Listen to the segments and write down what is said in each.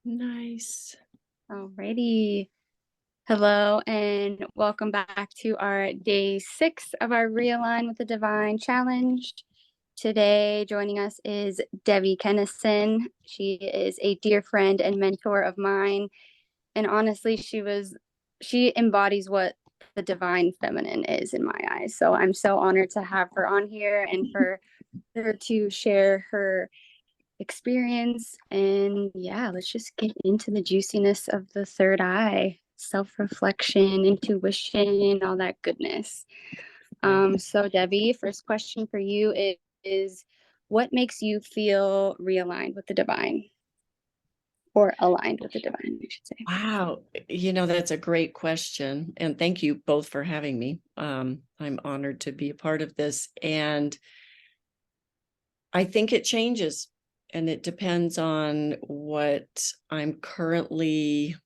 Nice. Alrighty. Hello and welcome back to our day 6 of our Realign with the Divine challenge. Today joining us is Debi Kennison. She is a dear friend and mentor of mine. And honestly, she embodies what the divine feminine is in my eyes. So I'm so honored to have her on here and for her to share her experience. And yeah, let's just get into the juiciness of the third eye, self-reflection, intuition, all that goodness. So Debi, first question for you is what makes you feel realigned with the divine, or aligned with the divine, I should say? Wow. That's a great question. And thank you both for having me. I'm honored to be a part of this. And I think it changes, and it depends on what I'm currently,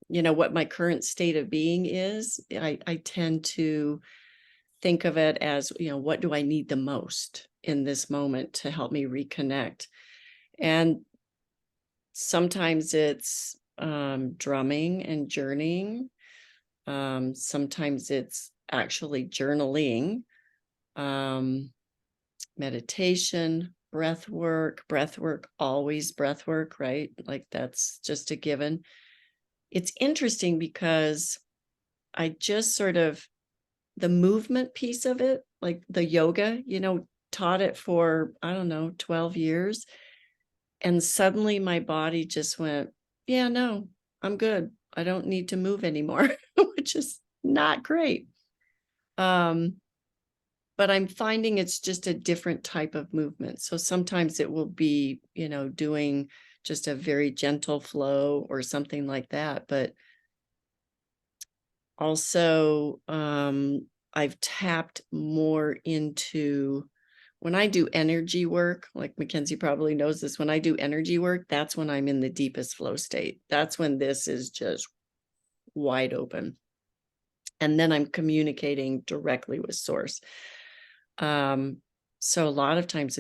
what my current state of being is. I tend to think of it as, what do I need the most in this moment to help me reconnect? And sometimes it's drumming and journeying. Sometimes it's actually journaling, meditation, breath work, always breath work, right? Like that's just a given. It's interesting because I just sort of, the movement piece of it, like the yoga, taught it for, I don't know, 12 years. And suddenly my body just went, yeah, no, I'm good. I don't need to move anymore, which is not great. But I'm finding it's just a different type of movement. So sometimes it will be, doing just a very gentle flow or something like that. But also, I've tapped more into, when I do energy work, like McKinsey probably knows this, when I do energy work, that's when I'm in the deepest flow state. That's when this is just wide open. And then I'm communicating directly with source. So a lot of times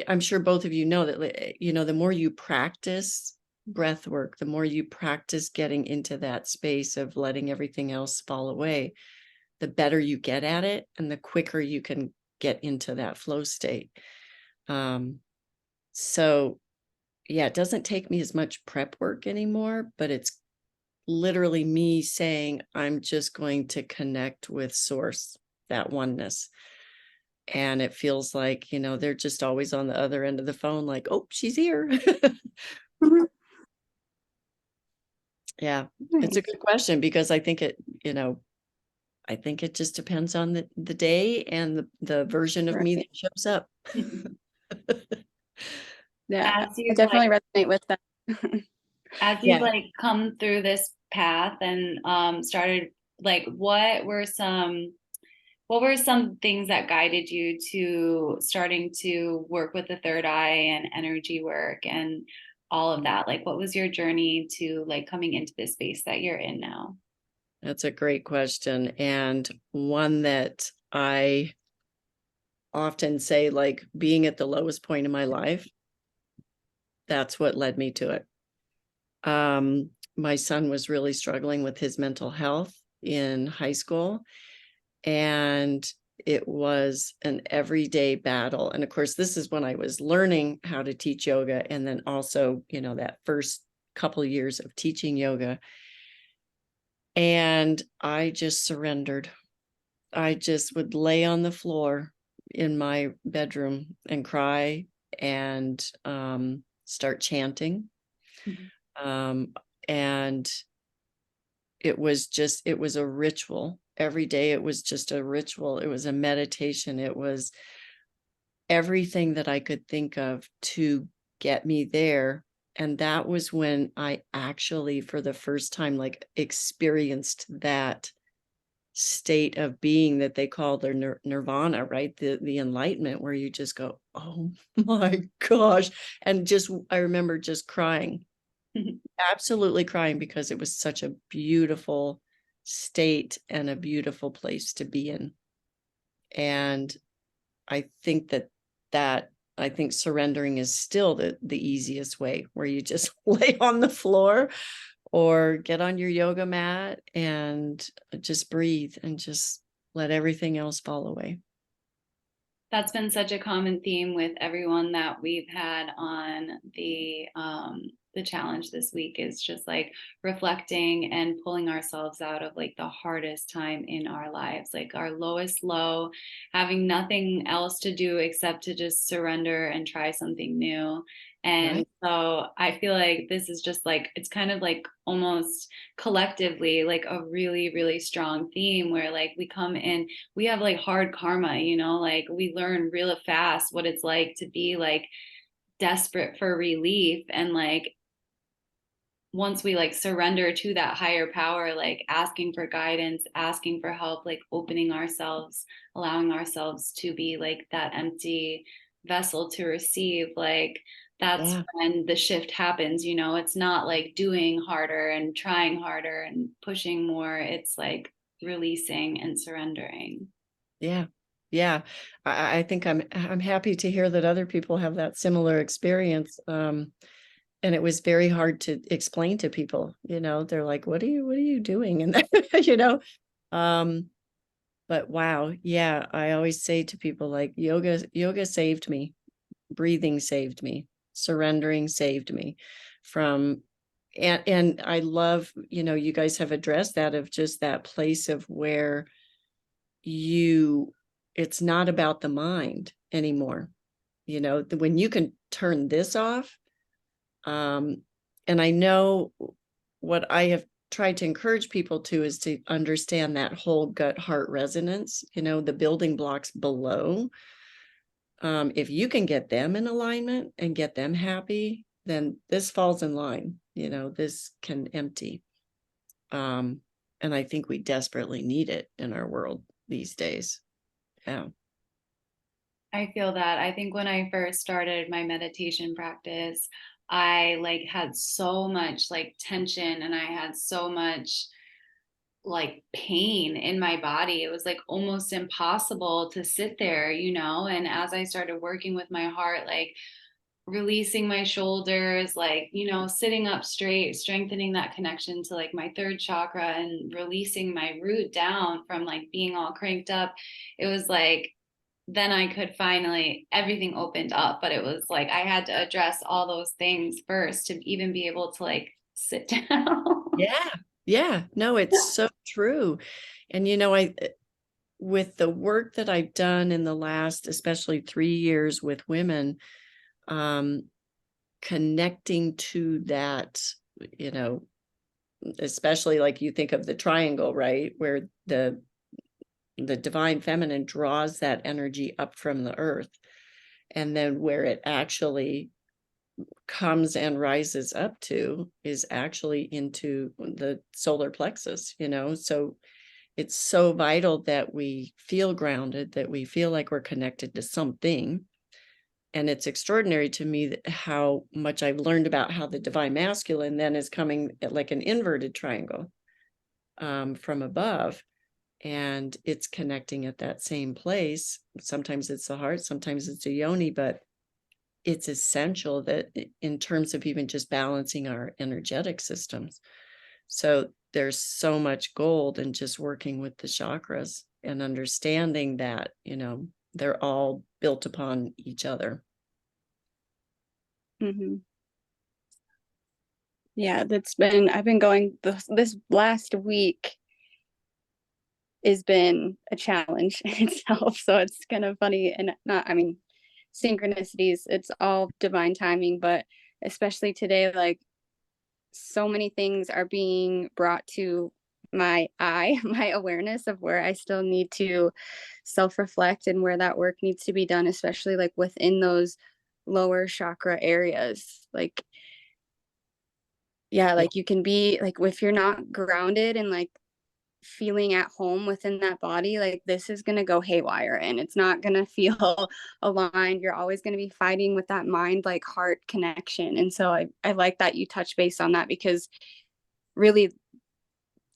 I'm sure both of you know that, the more you practice breath work, the more you practice getting into that space of letting everything else fall away, the better you get at it and the quicker you can get into that flow state. So yeah, it doesn't take me as much prep work anymore, but it's literally me saying, I'm just going to connect with source, that oneness. And it feels like, they're just always on the other end of the phone, like, oh, she's here. Yeah, it's a good question because I think it, I think it just depends on the day and the version of me that shows up. Yeah, I definitely resonate with that. As you've come through this path and started, what were some things that guided you to starting to work with the third eye and energy work and all of that? What was your journey to coming into this space that you're in now? That's a great question, and one that I often say, being at the lowest point in my life, that's what led me to it. My son was really struggling with his mental health in high school, and it was an everyday battle. And of course, this is when I was learning how to teach yoga. And then also, that first couple of years of teaching yoga. And I just surrendered. I just would lay on the floor in my bedroom and cry and start chanting. Mm-hmm. And it was a ritual. Every day it was just a ritual. It was a meditation. It was everything that I could think of to get me there. And that was when I actually, for the first time, experienced that state of being that they call their nirvana, right? The enlightenment, where you just go, oh my gosh. And I remember just crying, absolutely crying, because it was such a beautiful state and a beautiful place to be in. And I think that I think surrendering is still the easiest way, where you just lay on the floor or get on your yoga mat and just breathe and just let everything else fall away. That's been such a common theme with everyone that we've had on the challenge this week, is just like reflecting and pulling ourselves out of like the hardest time in our lives, like our lowest low, having nothing else to do except to just surrender and try something new. And Right. so I feel like this is just like, it's kind of like almost collectively like a really, really strong theme, where like we come in, we have like hard karma, you know, like we learn real fast what it's like to be like desperate for relief. And like once we like surrender to that higher power, like asking for guidance, asking for help, like opening ourselves, allowing ourselves to be like that empty vessel to receive, like that's Yeah. when the shift happens. You know, it's not like doing harder and trying harder and pushing more, it's like releasing and surrendering. Yeah. Yeah. I think I'm happy to hear that other people have that similar experience. And it was very hard to explain to people, you know, they're like, what are you doing? And you know, but wow. Yeah. I always say to people, like, yoga saved me, breathing saved me, surrendering saved me from, and I love, you know, you guys have addressed that, of just that place of where it's not about the mind anymore. You know, when you can turn this off. And I know what I have tried to encourage people to is to understand that whole gut heart resonance, you know, the building blocks below. If you can get them in alignment and get them happy, then this falls in line, you know, this can empty. And I think we desperately need it in our world these days. Yeah. I feel that. I think when I first started my meditation practice, I like had so much like tension, and I had so much like pain in my body. It was like almost impossible to sit there, you know? And as I started working with my heart, like releasing my shoulders, like, you know, sitting up straight, strengthening that connection to like my third chakra, and releasing my root down from like being all cranked up, it was like, then I could finally, everything opened up. But it was like I had to address all those things first to even be able to like sit down. Yeah. Yeah. No, it's so true. And, you know, with the work that I've done in the last, especially 3 years with women, um, connecting to that, you know, especially like you think of the triangle, right? Where the divine feminine draws that energy up from the earth, and then where it actually comes and rises up to is actually into the solar plexus, you know. So it's so vital that we feel grounded, that we feel like we're connected to something. And it's extraordinary to me that how much I've learned about how the divine masculine then is coming at like an inverted triangle, from above, and it's connecting at that same place. Sometimes it's the heart, sometimes it's a yoni, but it's essential that in terms of even just balancing our energetic systems. So there's so much gold in just working with the chakras and understanding that, you know, they're all built upon each other. Mm-hmm. Yeah, I've been going this last week has been a challenge in itself. So it's kind of funny, and not, I mean, synchronicities, it's all divine timing, but especially today, like so many things are being brought to my my awareness of where I still need to self-reflect and where that work needs to be done, especially like within those lower chakra areas. Like, yeah, like you can be like, if you're not grounded and like feeling at home within that body, like this is going to go haywire and it's not going to feel aligned. You're always going to be fighting with that mind like heart connection. And so I like that you touch base on that, because really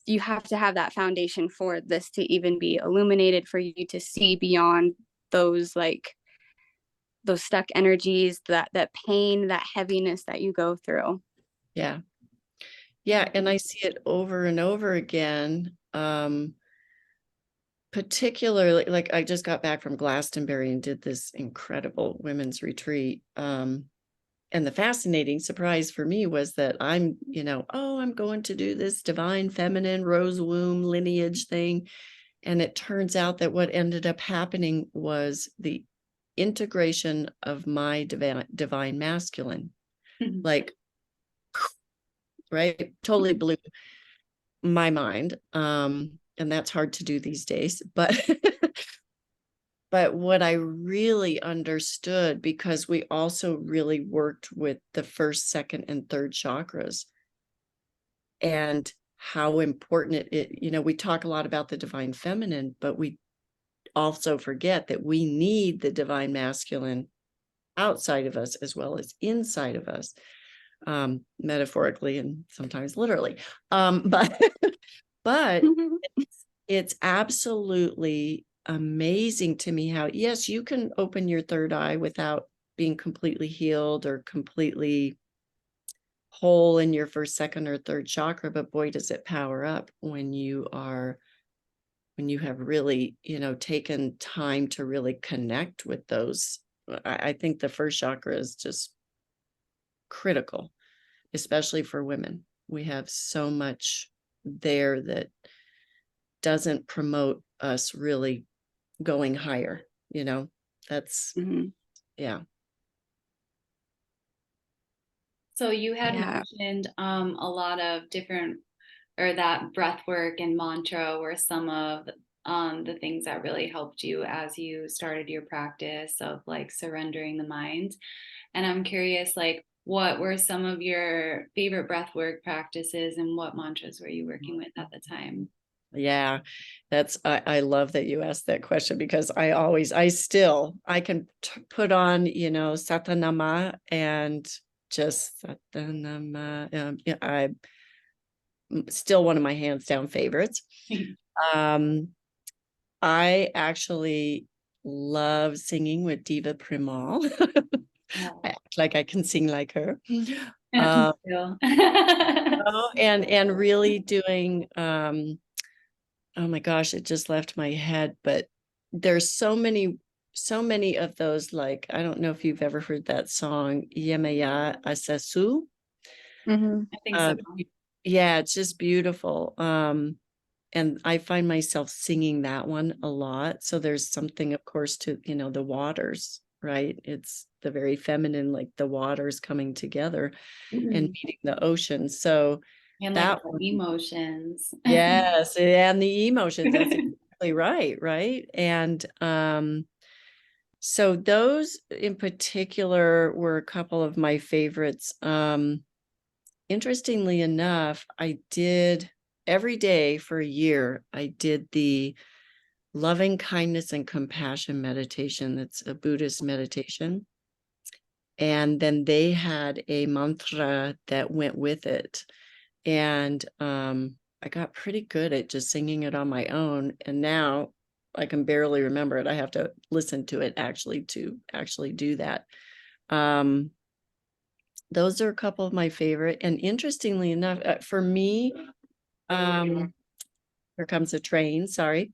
you have to have that foundation for this to even be illuminated, for you to see beyond those like those stuck energies, that pain, that heaviness that you go through. Yeah. Yeah. And I see it over and over again. Particularly, like, I just got back from Glastonbury and did this incredible women's retreat. And the fascinating surprise for me was that I'm going to do this divine feminine rose womb lineage thing. And it turns out that what ended up happening was the integration of my divine masculine, like, right, totally blew my mind. And that's hard to do these days, but but what I really understood, because we also really worked with the first, second, and third chakras, and how important we talk a lot about the divine feminine, but we also forget that we need the divine masculine outside of us as well as inside of us, metaphorically and sometimes literally. But but it's absolutely amazing to me how, yes, you can open your third eye without being completely healed or completely whole in your first, second, or third chakra, but boy, does it power up when you have really, taken time to really connect with those. I think the first chakra is just critical, especially for women. We have so much there that doesn't promote us really going higher, that's yeah. So you had mentioned a lot of different, or that breath work and mantra were some of the things that really helped you as you started your practice of like surrendering the mind. And I'm curious, like, what were some of your favorite breath work practices and what mantras were you working with at the time? Yeah, I love that you asked that question, because I can put on, Satanama and just Satanama. I still one of my hands down favorites. I actually love singing with Diva Primal. I act like I can sing like her. And really doing oh my gosh, it just left my head, but there's so many of those, like, I don't know if you've ever heard that song, Yemeya Asasu. I think so. Yeah, it's just beautiful. And I find myself singing that one a lot. So there's something, of course, to, the waters, right? It's the very feminine, like the waters coming together and meeting the ocean. So and that like emotions. Yes, and the emotions. That's exactly right. And so those in particular were a couple of my favorites. Interestingly enough, I did every day for a year, I did the loving kindness and compassion meditation. That's a Buddhist meditation. And then they had a mantra that went with it. And I got pretty good at just singing it on my own. And now I can barely remember it. I have to listen to it to actually do that. Those are a couple of my favorite. And interestingly enough, for me, here comes a train, sorry.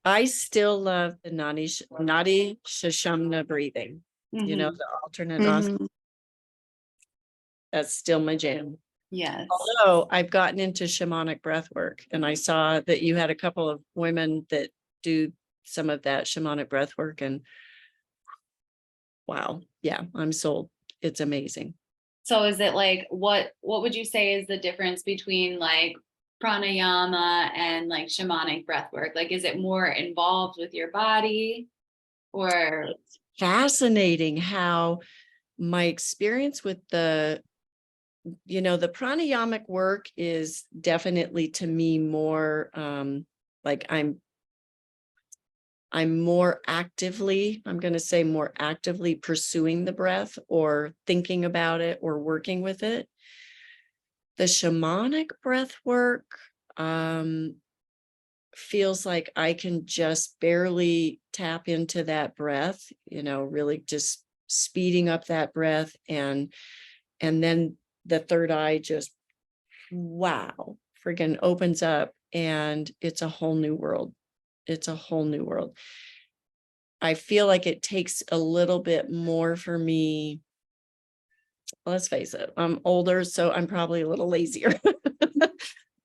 I still love the Nadi Shashamna breathing, the alternate oscillation. That's still my jam. Yes. Although I've gotten into shamanic breath work, and I saw that you had a couple of women that do some of that shamanic breath work, and wow, yeah, I'm sold. It's amazing. So is it like, what would you say is the difference between like pranayama and like shamanic breath work? Like, is it more involved with your body, or? It's fascinating how my experience with the pranayamic work is definitely, to me, more like I'm more actively, I'm going to say more actively pursuing the breath or thinking about it or working with it. The shamanic breath work, feels like I can just barely tap into that breath, really just speeding up that breath. And then the third eye just, wow, friggin' opens up, and it's a whole new world. It's a whole new world. I feel like it takes a little bit more for me. Let's face it, I'm older, so I'm probably a little lazier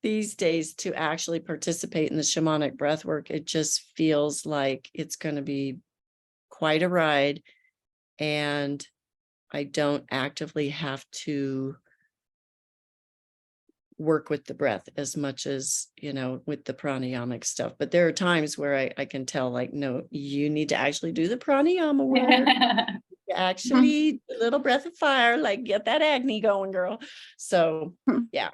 these days to actually participate in the shamanic breath work. It just feels like it's going to be quite a ride, and I don't actively have to work with the breath as much as, with the pranayamic stuff. But there are times where I can tell, like, no, you need to actually do the pranayama work. Actually, a little breath of fire, like, get that Agni going, girl. So yeah.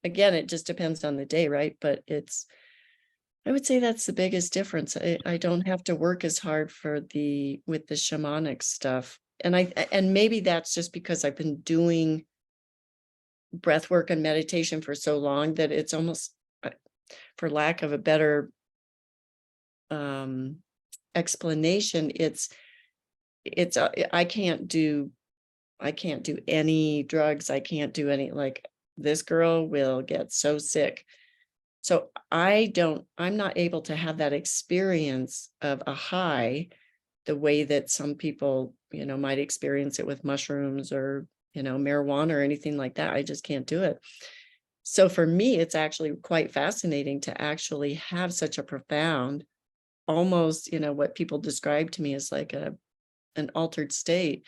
Again, it just depends on the day, right? But I would say that's the biggest difference. I don't have to work as hard with the shamanic stuff. And maybe that's just because I've been doing breath work and meditation for so long that it's almost, for lack of a better explanation, it's I can't do any drugs. I can't do any, like, this girl will get so sick. So I'm not able to have that experience of a high the way that some people, might experience it with mushrooms or, marijuana or anything like that. I just can't do it. So for me, it's actually quite fascinating to actually have such a profound, almost, what people describe to me as like an altered state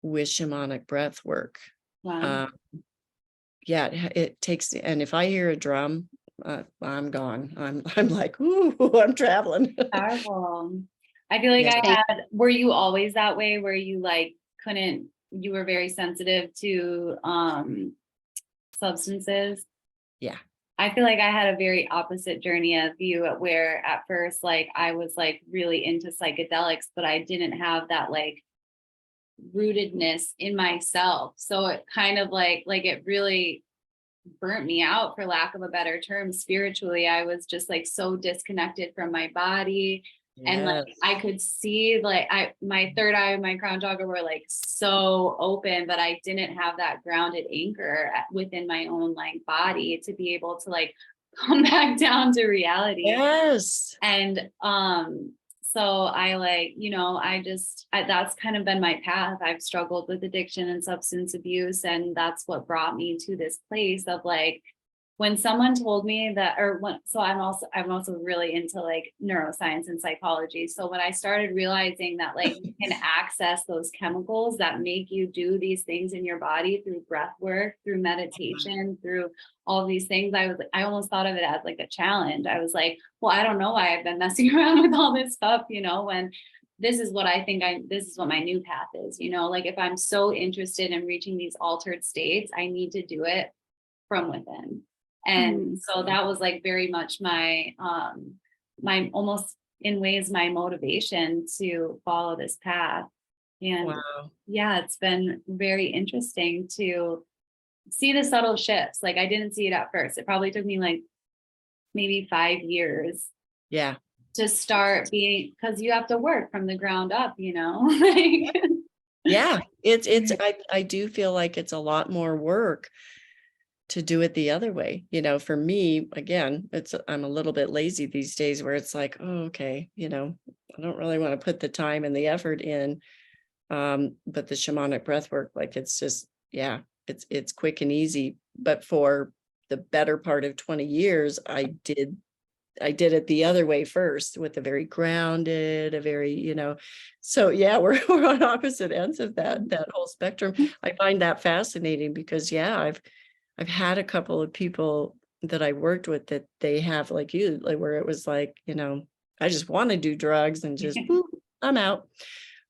with shamanic breath work. Wow. Yeah, it takes, and if I hear a drum, I'm gone. I'm like, ooh, I'm traveling. Powerful. I feel like Yeah. were you always that way where you you were very sensitive to substances? Yeah. I feel like I had a very opposite journey of you, where at first, like, I was like really into psychedelics, but I didn't have that like rootedness in myself. So it kind of like it really burnt me out, for lack of a better term. Spiritually, I was just like so disconnected from my body. And like Yes. I could see, like, my third eye and my crown chakra were like so open, but I didn't have that grounded anchor within my own like body to be able to like come back down to reality. Yes. And so I like, that's kind of been my path. I've struggled with addiction and substance abuse, and that's what brought me to this place of like, when someone told me that, so I'm also really into like neuroscience and psychology. So when I started realizing that like you can access those chemicals that make you do these things in your body through breath work, through meditation, through all these things, I almost thought of it as like a challenge. I was like, well, I don't know why I've been messing around with all this stuff, when this is what this is what my new path is, like if I'm so interested in reaching these altered states, I need to do it from within. And so that was like very much my almost in ways my motivation to follow this path. And Wow. yeah, it's been very interesting to see the subtle shifts. Like I didn't see it at first. It probably took me like maybe 5 years Yeah. to start being, because you have to work from the ground up, Yeah. I do feel like it's a lot more work to do it the other way. For me, again, I'm a little bit lazy these days, where it's like, oh, okay, I don't really want to put the time and the effort in. But the shamanic breath work, like, it's just, yeah, it's quick and easy. But for the better part of 20 years, I did it the other way first, with a very grounded, a very, so yeah, we're on opposite ends of that whole spectrum. I find that fascinating because, yeah, I've had a couple of people that I worked with that they have, like you, like, where it was like, I just want to do drugs and just, boop, I'm out.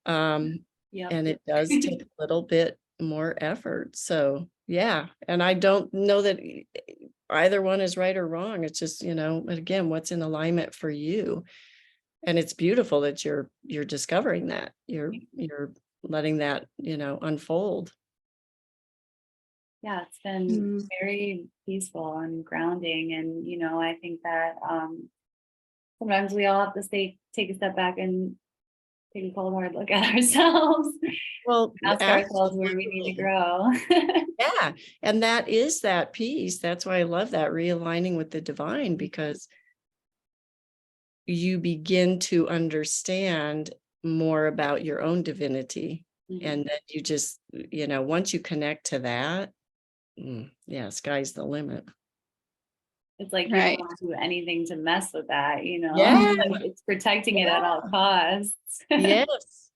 Yep. And it does take a little bit more effort. So yeah. And I don't know that either one is right or wrong. It's just, again, what's in alignment for you. And it's beautiful that you're discovering that. You're letting that, unfold. Yeah, it's been very peaceful and grounding. And, I think that sometimes we all have to take a step back and take a cold hard look at ourselves. Well, Ask ourselves where we need to grow. Yeah. And that is that piece. That's why I love that realigning with the divine, because you begin to understand more about your own divinity. And then you just, once you connect to that, yeah, sky's the limit. It's like you don't want to do anything to mess with that, Yeah. Like, it's protecting it at all costs. Yes,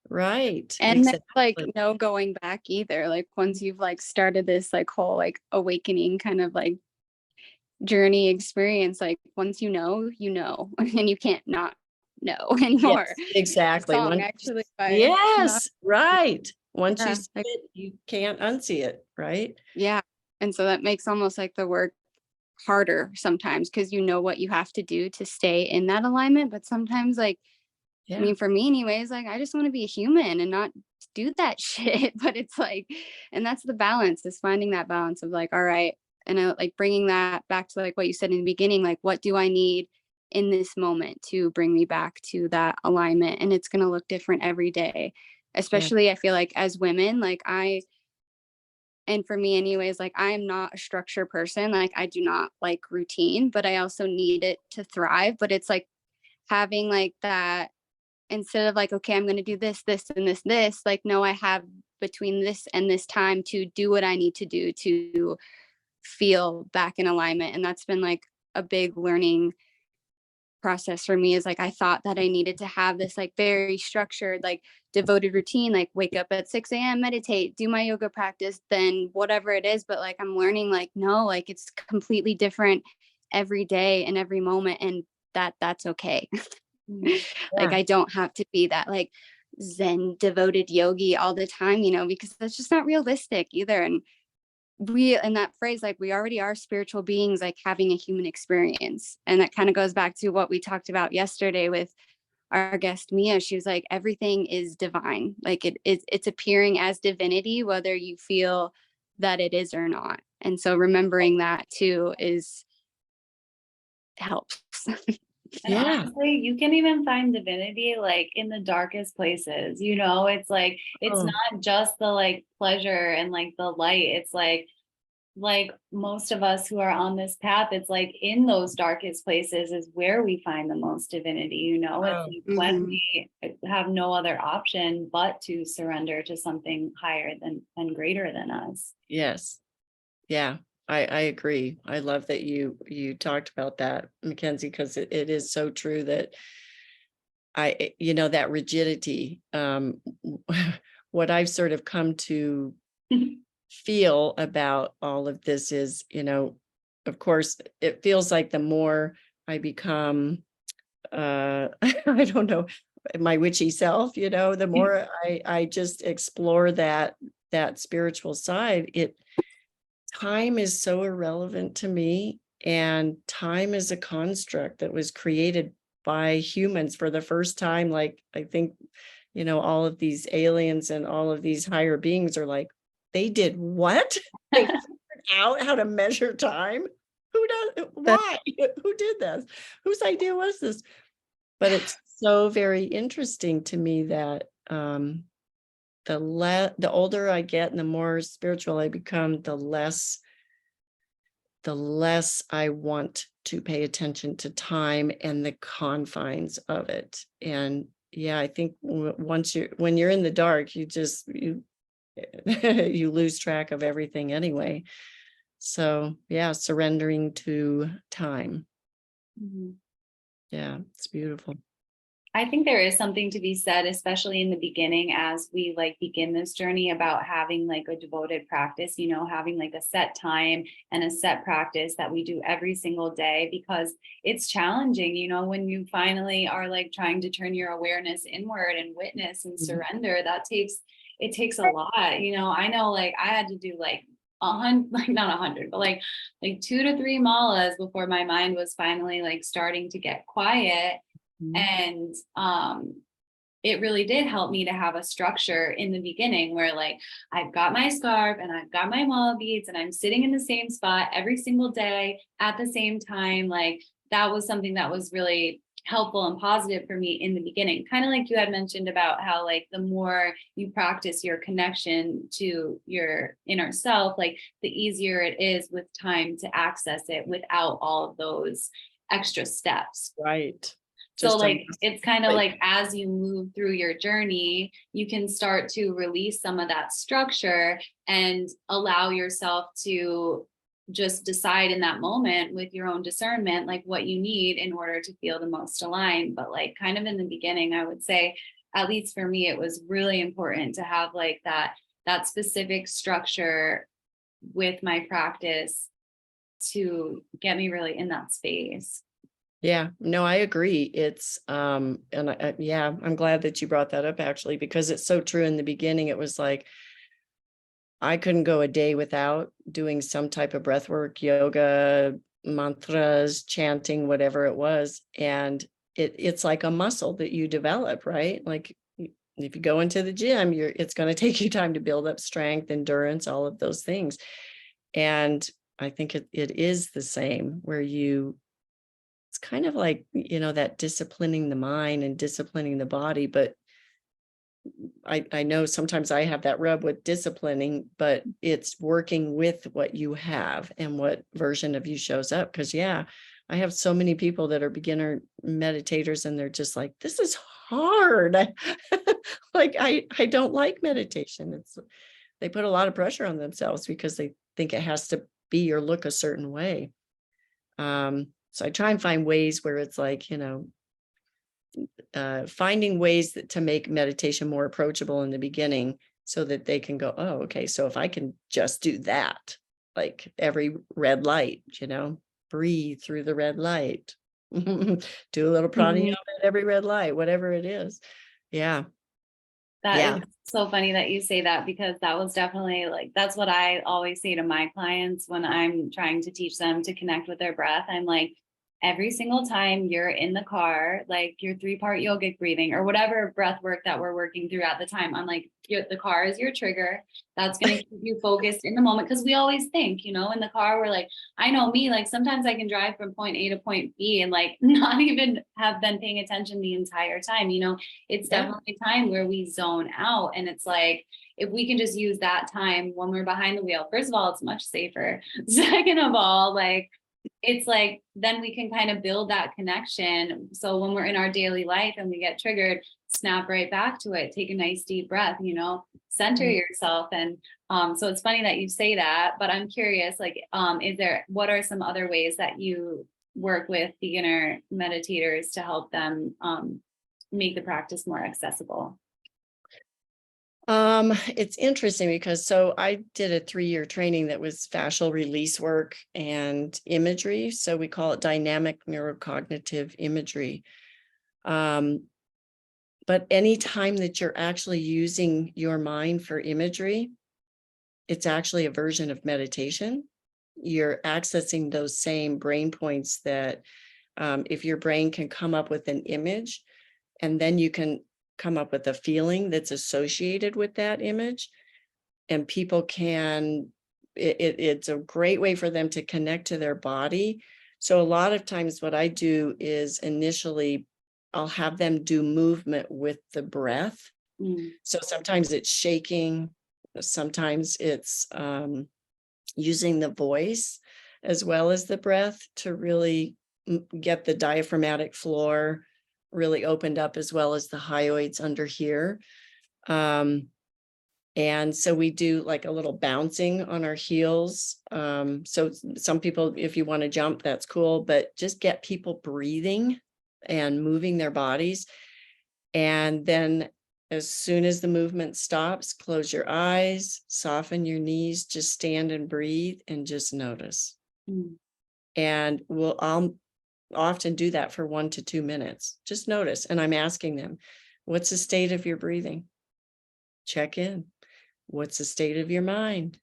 right. And there's like no going back either. Like once you've like started this like whole like awakening kind of like journey experience, like once you know, and you can't not know anymore. Yes, exactly. Song actually by yes, right. Once you Yeah, see it, you can't unsee it, right? yeah. And so that makes almost like the work harder sometimes, because you know what you have to do to stay in that alignment. But sometimes like, I mean, for me anyways, like I just want to be a human and not do that shit. But it's like, and that's the balance, is finding that balance of like, all right. And I like bringing that back to like what you said in the beginning, like, what do I need in this moment to bring me back to that alignment? And it's going to look different every day, especially I feel like as women, like and for me anyways, like I'm not a structure person. Like I do not like routine, but I also need it to thrive. But it's like having like that, instead of like, okay, I'm going to do this, this, and this, like, no, I have between this and this time to do what I need to do to feel back in alignment. And that's been like a big learning process for me, is like I thought that I needed to have this like very structured, like devoted routine, like wake up at 6 a.m, meditate, do my yoga practice, then whatever it is. But like I'm learning like, no, like it's completely different every day and every moment, and that's okay. Like I don't have to be that like zen devoted yogi all the time, because that's just not realistic either. And in that phrase, like we already are spiritual beings, like having a human experience. And that kind of goes back to what we talked about yesterday with our guest Mia. She was like, everything is divine, like it's appearing as divinity whether you feel that it is or not. And so remembering that too helps. And honestly, you can even find divinity like in the darkest places. It's like it's not just the like pleasure and like the light. It's like most of us who are on this path, it's like in those darkest places is where we find the most divinity. It's like when we have no other option but to surrender to something higher than and greater than us. Yes. Yeah. I agree. I love that you talked about that, Mackenzie, because it is so true that that rigidity, what I've sort of come to feel about all of this is, of course, it feels like the more I become, I don't know, my witchy self, the more I just explore that spiritual side, time is so irrelevant to me, and time is a construct that was created by humans for the first time. Like, I think, all of these aliens and all of these higher beings are like, they did what? They figured out how to measure time? Who does? Why? Who did this? Whose idea was this? But it's so very interesting to me that the older I get and the more spiritual I become, the less I want to pay attention to time and the confines of it. And yeah, I think when you're in the dark, you you lose track of everything anyway. So yeah, surrendering to time. Yeah, it's beautiful. I think there is something to be said, especially in the beginning, as we like begin this journey, about having like a devoted practice, having like a set time and a set practice that we do every single day, because it's challenging, when you finally are like trying to turn your awareness inward and witness and surrender. It takes a lot, I know like I had to do like 100, like not 100, but like 2 to 3 malas before my mind was finally like starting to get quiet. And it really did help me to have a structure in the beginning where like I've got my scarf and I've got my mala beads and I'm sitting in the same spot every single day at the same time. Like that was something that was really helpful and positive for me in the beginning. Kind of like you had mentioned about how like the more you practice your connection to your inner self, like the easier it is with time to access it without all of those extra steps. Right. So Just like, it's kind of like- like as you move through your journey, you can start to release some of that structure and allow yourself to just decide in that moment with your own discernment, like what you need in order to feel the most aligned. But like kind of in the beginning, I would say, at least for me, it was really important to have like that specific structure with my practice to get me really in that space. Yeah, no, I agree. It's, and yeah, I'm glad that you brought that up actually, because it's so true. In the beginning, it was like, I couldn't go a day without doing some type of breath work, yoga, mantras, chanting, whatever it was. And it's like a muscle that you develop, right? Like if you go into the gym, it's going to take you time to build up strength, endurance, all of those things. And I think it is the same where it's kind of like, that disciplining the mind and disciplining the body. But I know sometimes I have that rub with disciplining, but it's working with what you have and what version of you shows up. Because yeah, I have so many people that are beginner meditators and they're just like, this is hard. Like I don't like meditation. They put a lot of pressure on themselves because they think it has to be or look a certain way. So I try and find ways where it's like, finding ways to make meditation more approachable in the beginning so that they can go, oh, okay, so if I can just do that, like every red light, breathe through the red light, do a little pranayama at every red light, whatever it is. Yeah. That is so funny that you say that, because that was definitely like, that's what I always say to my clients when I'm trying to teach them to connect with their breath. I'm like, every single time you're in the car, like your 3-part yogic breathing or whatever breath work that we're working through at the time, I'm like, the car is your trigger. That's going to keep you focused in the moment. Cause we always think, in the car, we're like, I know me, like sometimes I can drive from point A to point B and like not even have been paying attention the entire time. It's definitely time where we zone out. And it's like, if we can just use that time when we're behind the wheel, first of all, it's much safer. Second of all, like, it's like, then we can kind of build that connection. So when we're in our daily life and we get triggered, snap right back to it, take a nice deep breath, center yourself. And so it's funny that you say that, but I'm curious, like, what are some other ways that you work with beginner meditators to help them make the practice more accessible? It's interesting because I did a 3-year training that was fascial release work and imagery. So we call it dynamic neurocognitive imagery. But anytime that you're actually using your mind for imagery, it's actually a version of meditation. You're accessing those same brain points that if your brain can come up with an image, and then you can come up with a feeling that's associated with that image, and people can, it's a great way for them to connect to their body. So a lot of times what I do is initially I'll have them do movement with the breath. So sometimes it's shaking, sometimes it's using the voice as well as the breath to really get the diaphragmatic floor really opened up, as well as the hyoids under here. And so we do like a little bouncing on our heels. So some people, if you want to jump, that's cool, but just get people breathing and moving their bodies. And then as soon as the movement stops, close your eyes, soften your knees, just stand and breathe and just notice. And I'll often do that for 1 to 2 minutes. Just notice. And I'm asking them, what's the state of your breathing? Check in. What's the state of your mind?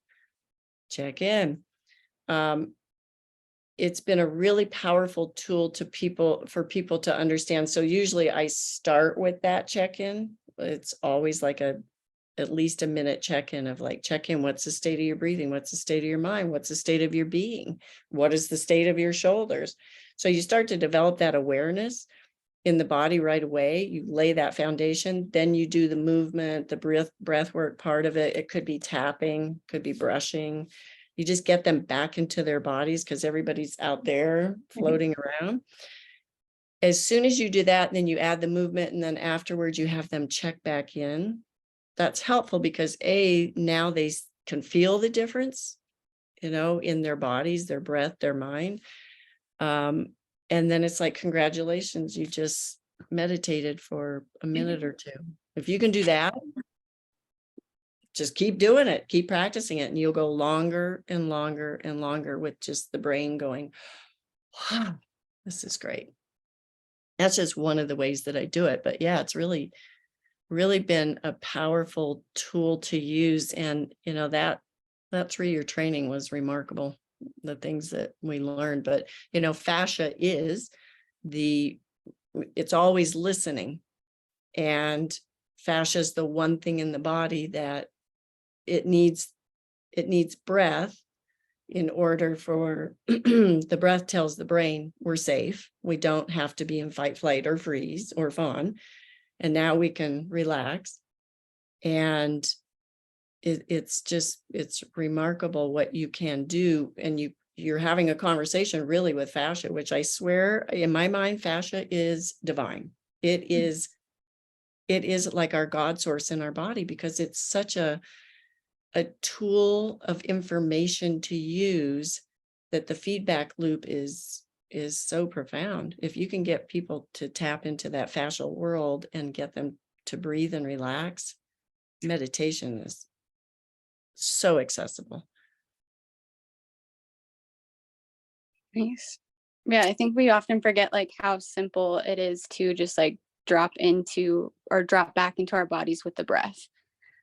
Check in. it's been a really powerful tool for people to understand. So usually I start with that check-in. It's always like at least a minute check-in of like, check in, what's the state of your breathing? What's the state of your mind? What's the state of your being? What is the state of your shoulders? So you start to develop that awareness in the body right away. You lay that foundation, then you do the movement, the breath work part of it. It could be tapping, could be brushing. You just get them back into their bodies because everybody's out there floating around. As soon as you do that, then you add the movement, and then afterwards you have them check back in. That's helpful because now they can feel the difference, in their bodies, their breath, their mind. And then it's like, congratulations, you just meditated for a minute or two. If you can do that, just keep doing it, keep practicing it, and you'll go longer and longer and longer with just the brain going, wow, this is great. That's just one of the ways that I do it. But yeah, it's really, really been a powerful tool to use. And, that 3-year training was remarkable, the things that we learned. But, fascia it's always listening. And fascia is the one thing in the body that it needs breath in order for the breath tells the brain we're safe. We don't have to be in fight, flight, or freeze or fawn. And now we can relax. And it's remarkable what you can do. And you're having a conversation really with fascia, which I swear in my mind, fascia is divine. It is like our God source in our body, because it's such a tool of information to use, that the feedback loop is so profound. If you can get people to tap into that fascial world and get them to breathe and relax, meditation is so accessible. Nice. Yeah, I think we often forget like how simple it is to just like drop into or drop back into our bodies with the breath.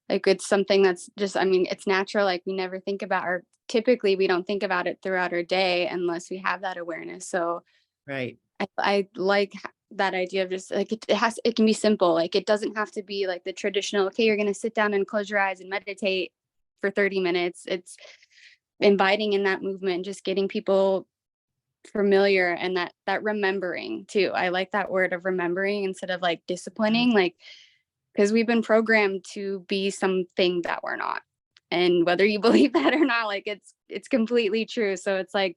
Like it's something that's just, it's natural. Like we never think about, or typically we don't think about it throughout our day unless we have that awareness. So Right. I like that idea of just like, it can be simple. Like it doesn't have to be like the traditional, okay, you're going to sit down and close your eyes and meditate for 30 minutes. It's inviting in that movement, just getting people familiar, and that remembering too. I like that word of remembering instead of like disciplining, like, because we've been programmed to be something that we're not. And whether you believe that or not, like it's completely true. So it's like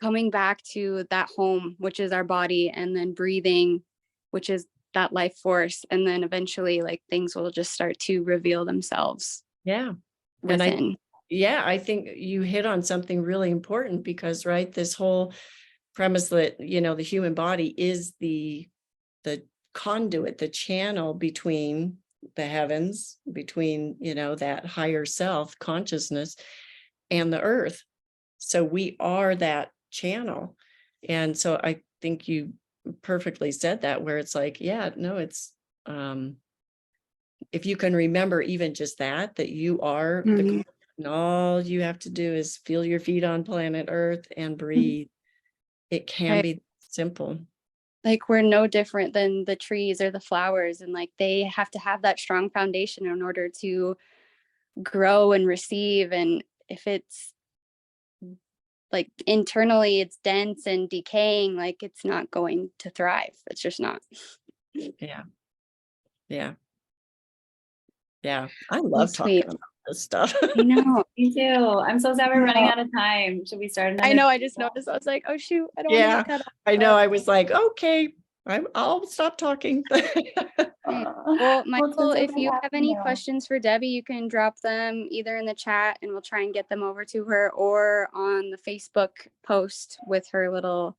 coming back to that home, which is our body, and then breathing, which is that life force. And then eventually like things will just start to reveal themselves. Yeah. Within. I think you hit on something really important, because, right, this whole premise that, the human body is the conduit, the channel between the heavens, between, that higher self consciousness and the earth. So we are that channel. And so I think you perfectly said that, where it's like, it's, if you can remember even just that you are the, and all you have to do is feel your feet on planet Earth and breathe. It can be simple. Like we're no different than the trees or the flowers, and like they have to have that strong foundation in order to grow and receive. And if it's like internally it's dense and decaying, like it's not going to thrive. It's just not. Yeah. I love talking about this stuff. I know. Me too. I'm so sad we're running out of time. Should we start another? I know. I just noticed. I was like, oh shoot, I don't want to get cut off. I know. I was like, okay, I'll stop talking. Well, Michael, if you have any questions for Debi, you can drop them either in the chat and we'll try and get them over to her, or on the Facebook post with her little